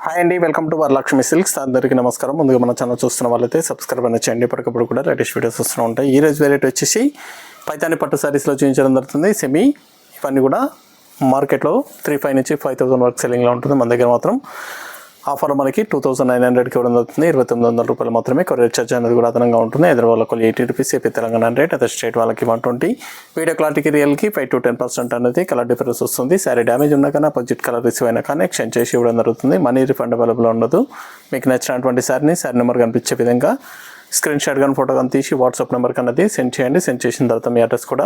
Hi అండి, welcome to Varalakshmi silks. అందరికీ నమస్కారం. ముందుగా మన ఛానల్ చూస్తున్న వాళ్ళైతే సబ్స్క్రైబ్ అనేది చేయండి. ఇప్పటికప్పుడు కూడా లేటెస్ట్ వీడియోస్ వస్తూ ఉంటాయి. ఈ రోజు వెరైటీ వచ్చేసి పైతాని పట్టు సారీస్లో చూపించడం జరుగుతుంది. సెమీ ఇవన్నీ కూడా మార్కెట్లో 3,500 నుంచి 5,000 వరకు సెల్లింగ్లో ఉంటుంది. మన దగ్గర మాత్రం ఆఫర్ మనకి 2,900కి ఇవ్వడం జరుగుతుంది. 2,900 రూపాయలు మాత్రమే. కొరియర్ ఛార్జ్ అనేది కూడా అదనంగా ఉంటుంది. హైదరాబాద్ వాళ్ళకి 80 rupees, AP Telangana rate, other state వాళ్ళకి 120. వీడియో క్లారిటీకి రియల్కి 5 to 10% అనేది కలర్ డిఫరెన్స్ వస్తుంది. సారీ డ్యామేజ్ ఉన్నా కానీ అపోజిట్ కలర్ రిసీవ్ అయినా కానీ ఎక్స్చేంజ్ చేసి ఇవ్వడం జరుగుతుంది. మనీ రిఫండ్ అవైలబుల్ ఉండదు. మీకు నచ్చినటువంటి సారీ నెంబర్ కనిపించే విధంగా స్క్రీన్ షాట్ కానీ ఫోటో కానీ తీసి వాట్సాప్ నెంబర్ కన్నది సెండ్ చేయండి. సెండ్ చేసిన తర్వాత మీ అడ్రస్ కూడా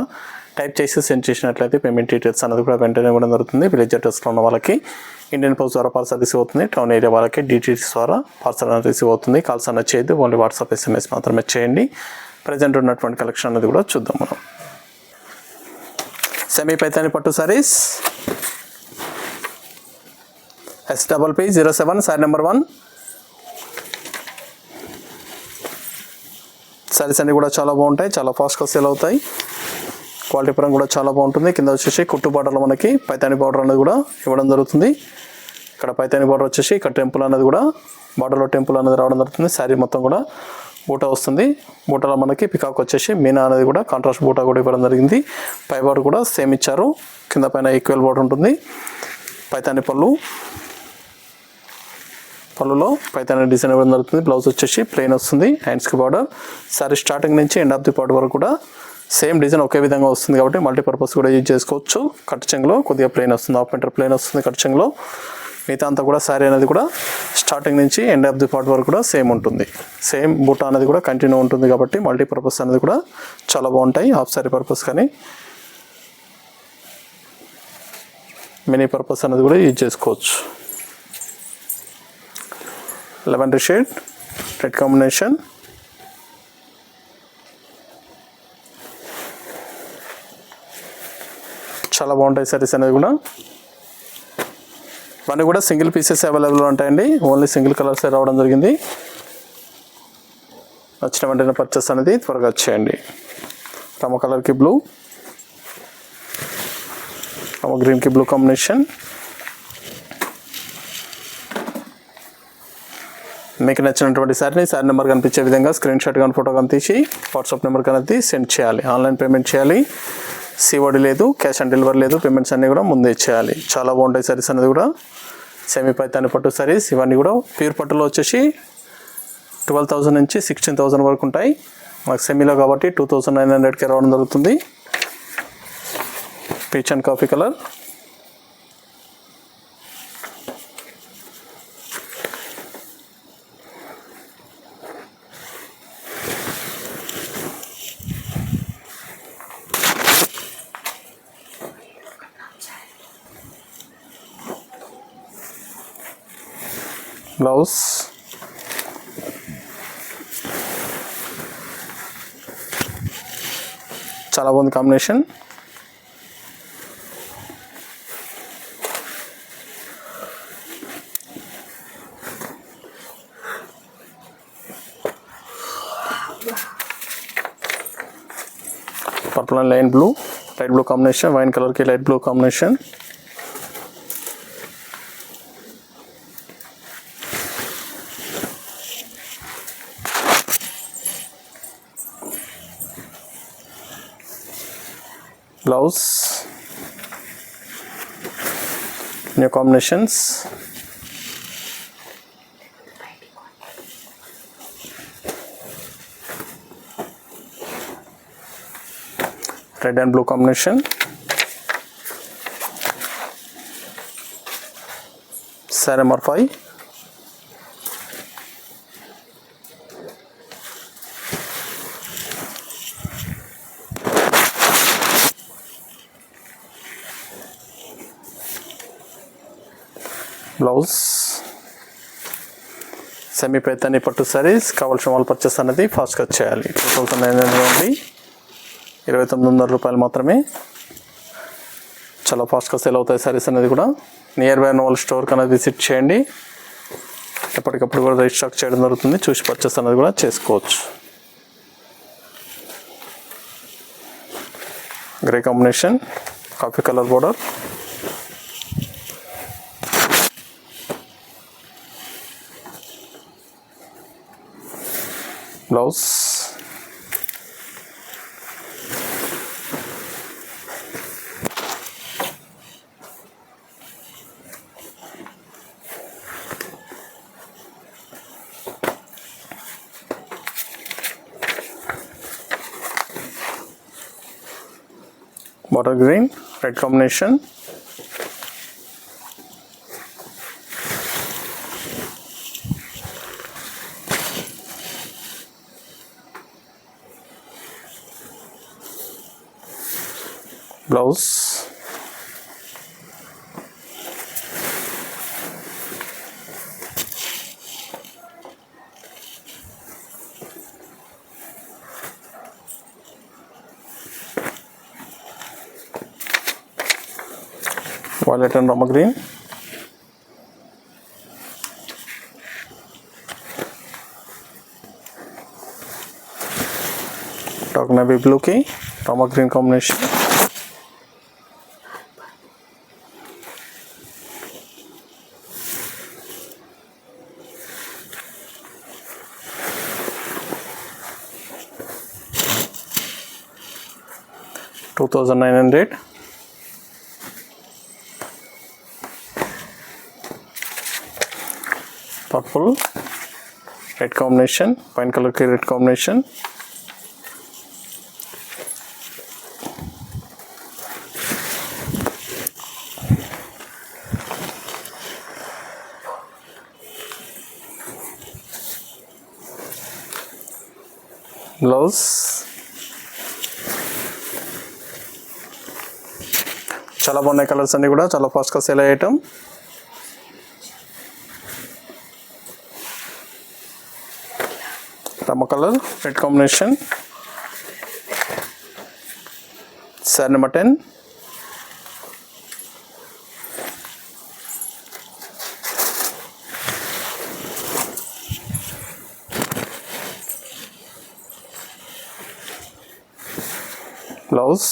టైప్ చేసి సెండ్ చేసినట్లయితే పేమెంట్ డీటెయిల్స్ అనేది కూడా వెంటనే ఇవ్వడం జరుగుతుంది. విలేజ్ అడ్రస్లో ఉన్న వాళ్ళకి ఇండియన్ పోస్ట్ ద్వారా పార్సల్ రిసీవ్ అవుతుంది. టౌన్ ఏరియా వాళ్ళకి డీటీడీస్ ద్వారా పార్సల్ అనేది రిసీవ్ అవుతుంది. కాల్స్ అన్నది చేయొద్దు, ఓన్లీ వాట్సాప్ SMS మాత్రమే చేయండి. ప్రజెంట్ ఉన్నటువంటి కలెక్షన్ అనేది కూడా చూద్దాం మనం. సెమీ పైతాని పట్టు saris SPP07 sorry number 1. Saris అన్నీ కూడా చాలా బాగుంటాయి, చాలా ఫాస్ట్గా సేల్ అవుతాయి. క్వాలిటీ పరంగా కూడా చాలా బాగుంటుంది. కింద వచ్చేసి కుట్టు బార్డర్లో మనకి పైతాని బార్డర్ అనేది కూడా ఇవ్వడం జరుగుతుంది. ఇక్కడ పైతాని బార్డర్ వచ్చేసి ఇక్కడ టెంపుల్ అనేది కూడా బార్డర్లో టెంపుల్ అనేది రావడం జరుగుతుంది. శారీ మొత్తం కూడా బూటా వస్తుంది. బూటాలో మనకి పికాక్ వచ్చేసి మీనా అనేది కూడా కాంట్రాస్ట్ బూటా కూడా ఇవ్వడం జరిగింది. పై బార్డర్ కూడా సేమ్ ఇచ్చారు. కింద పైన ఈక్వల్ బార్డర్ ఉంటుంది. పైతాని పళ్ళులో పైతాని డిజైన్ ఇవ్వడం జరుగుతుంది. బ్లౌజ్ వచ్చేసి ప్లెయిన్ వస్తుంది. హ్యాండ్స్కి బార్డర్. సారీ స్టార్టింగ్ నుంచి ఎండ్ ఆఫ్ ది పార్ట్ వరకు కూడా సేమ్ డిజైన్ ఒకే విధంగా వస్తుంది కాబట్టి మల్టీపర్పస్ కూడా యూజ్ చేసుకోవచ్చు. కట్ చెంగులో కొద్దిగా ప్లెయిన్ వస్తుంది, హాఫ్ మీటర్ ప్లెయిన్ వస్తుంది కట్ చెంగులో. మిగతా అంతా కూడా శారీ అనేది కూడా స్టార్టింగ్ నుంచి ఎండ్ ఆఫ్ ది పార్ట్ వరకు కూడా సేమ్ ఉంటుంది. సేమ్ బూటా అనేది కూడా కంటిన్యూ ఉంటుంది కాబట్టి మల్టీపర్పస్ అనేది కూడా చాలా బాగుంటాయి. హాఫ్ శారీ పర్పస్ కానీ మినీ పర్పస్ అనేది కూడా యూజ్ చేసుకోవచ్చు. Lavender shade red combination. చాలా బాగుంటాయి సారీస్ అనేది కూడా. ఇవన్నీ కూడా సింగిల్ పీసెస్ అవైలబుల్ ఉంటాయండి. ఓన్లీ సింగిల్ కలర్స్ రావడం జరిగింది. నచ్చిన వెంటనే పర్చేస్ అనేది త్వరగా చేయండి. రమ కలర్కి బ్లూ, రమ గ్రీన్కి బ్లూ కాంబినేషన్. మీకు నచ్చినటువంటి శారీ నెంబర్ కనిపించే విధంగా స్క్రీన్ షాట్ కానీ ఫోటో కానీ తీసి వాట్సాప్ నెంబర్ కనేది సెండ్ చేయాలి. ఆన్లైన్ పేమెంట్ చేయాలి. COD లేదు, క్యాష్ ఆన్ డెలివరీ లేదు. పేమెంట్స్ అన్నీ కూడా ముందే చేయాలి. చాలా బాగుంటాయి సారీస్ అనేది కూడా. సెమీ పైతాని పట్టు సారీస్ ఇవన్నీ కూడా ప్యూర్ పట్టులో వచ్చేసి 12,000 నుంచి 16,000 వరకు ఉంటాయి. మాకు సెమీలో కాబట్టి 2,900కి రావడం జరుగుతుంది. Peach and coffee colour. Blouse చాలా బాగుంది combination. Purple and light blue combination. Wine కలర్కి light blue combination. Blouse new combinations. Red and blue combination. Sari number 5. Blouse semi Paithani పట్టు సారీస్ కావాల్సిన వాళ్ళు పర్చేస్ అనేది ఫాస్ట్గా చేయాలి. 2,900 ఉంది. 2,900 రూపాయలు మాత్రమే. చాలా ఫాస్ట్గా సేల్ అవుతాయి సారీస్ అనేది కూడా. నియర్ బై ఉన్న వాళ్ళ స్టోర్కి అనేది విజిట్ చేయండి. ఎప్పటికప్పుడు కూడా రీస్టాక్ చేయడం జరుగుతుంది. చూసి పర్చేస్ అనేది కూడా చేసుకోవచ్చు. Grey combination, coffee colour border. Blouse, bottle green red combination, blouse, violet and Rama green, dark navy బ్లూకి Rama green combination, $2,900. Purple red combination, pine color ki red combination, blouse, చాలా బాగున్నాయి కలర్స్ అన్ని కూడా చాలా ఫాస్ట్గా సేల్ అయ్యే ఐటమ్. రమ్మ colour red combination, sari number 10, blouse,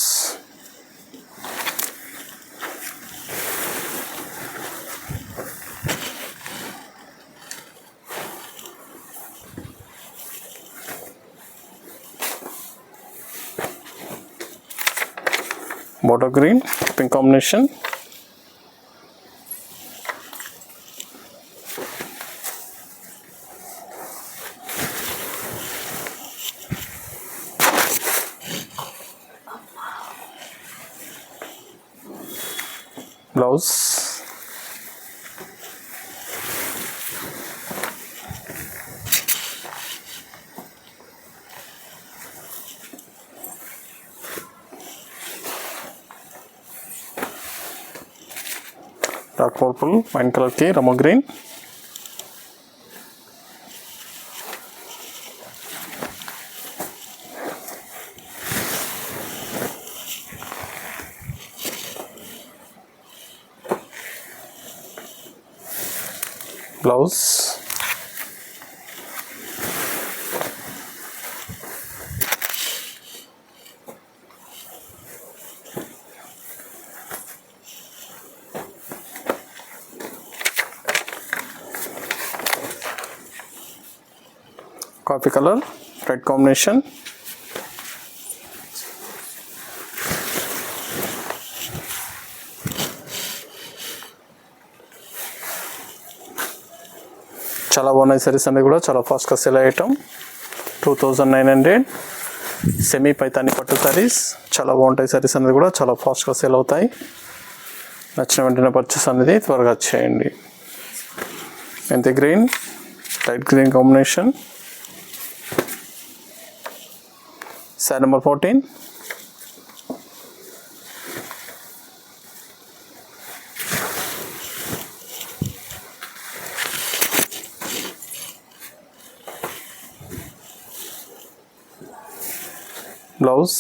border green pink combination, blouse, dark purple wine color ki ramo green, blouse, coffee color red combination, చాలా బాగున్నాయి సారీస్ అన్ని కూడా చాలా ఫాస్ట్గా సేల్ అయ్యటం. 2,900 సెమీ పైతాని పట్టు సారీస్ చాలా బాగుంటాయి. సారీస్ అనేది కూడా చాలా ఫాస్ట్గా సేల్ అవుతాయి. నచ్చిన వెంటనే పర్చేస్ అనేది త్వరగా చేయండి. మెంతి green light green combination, sari number 14, blouse,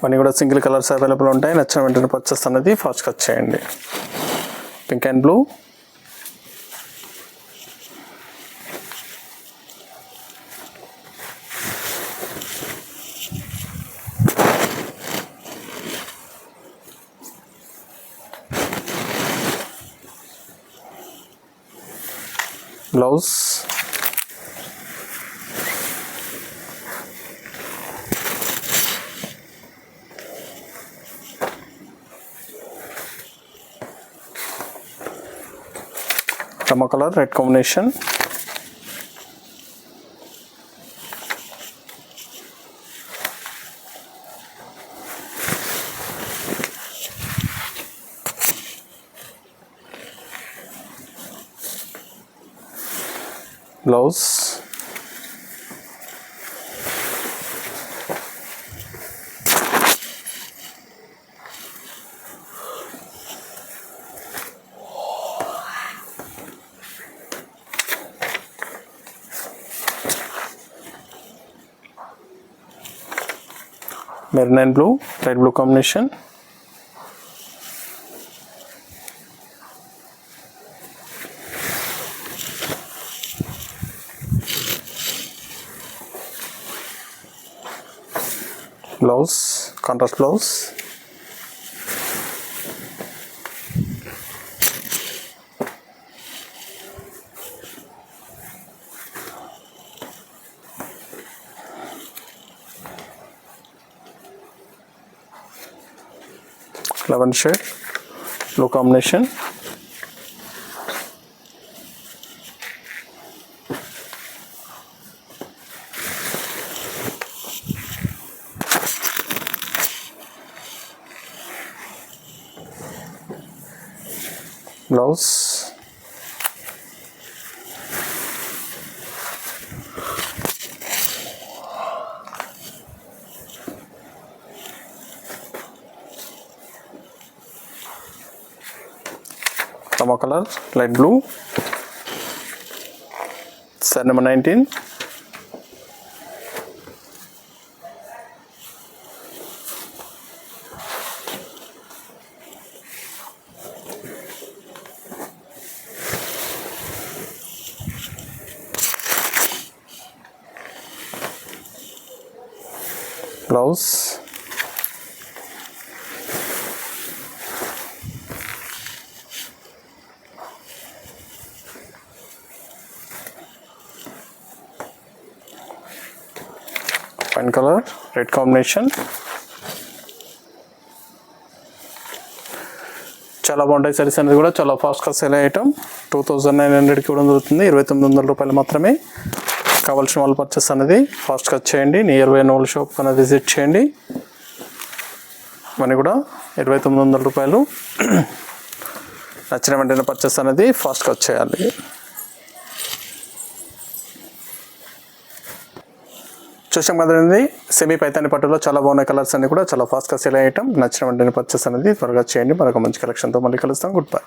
అన్నీ కూడా సింగిల్ కలర్స్ అవైలబుల్ ఉంటాయి. నచ్చిన వెంటనే పర్చేస్ అనేది ఫాస్ట్గా చేయండి. Pink and blue, blouse, Rama colour red combination, blouse, maroon and blue, light blue combination, blouse, contrast blouse, eleven shade blue combination, blouse, Rama colour light blue, set number 19, blouse, wine colour red combination, చాలా బాగుంటాయి సారీస్ అనేది కూడా చాలా ఫాస్ట్గా sale item 2900కి ఇవ్వడం జరుగుతుంది. 2900 రూపాయలు మాత్రమే. కావాల్సిన వాళ్ళు పర్చేస్ అనేది ఫాస్ట్గా చేయండి. నియర్ బై నోల్ షాప్ అనేది విజిట్ చేయండి. మనీ కూడా 2900 రూపాయలు. నచ్చిన వెంటనే పర్చేస్ అనేది ఫాస్ట్గా చేయాలి. చూసాం కదండి, సెమీ పైతాని పట్టులో చాలా బాగున్నాయి కలర్స్ అన్ని కూడా చాలా ఫాస్ట్గా సేల్ ఐటమ్. నచ్చిన వెంటనే పర్చేస్ అనేది త్వరగా చేయండి. మరొక మంచి కలెక్షన్తో మళ్ళీ కలుస్తాం. Good bye.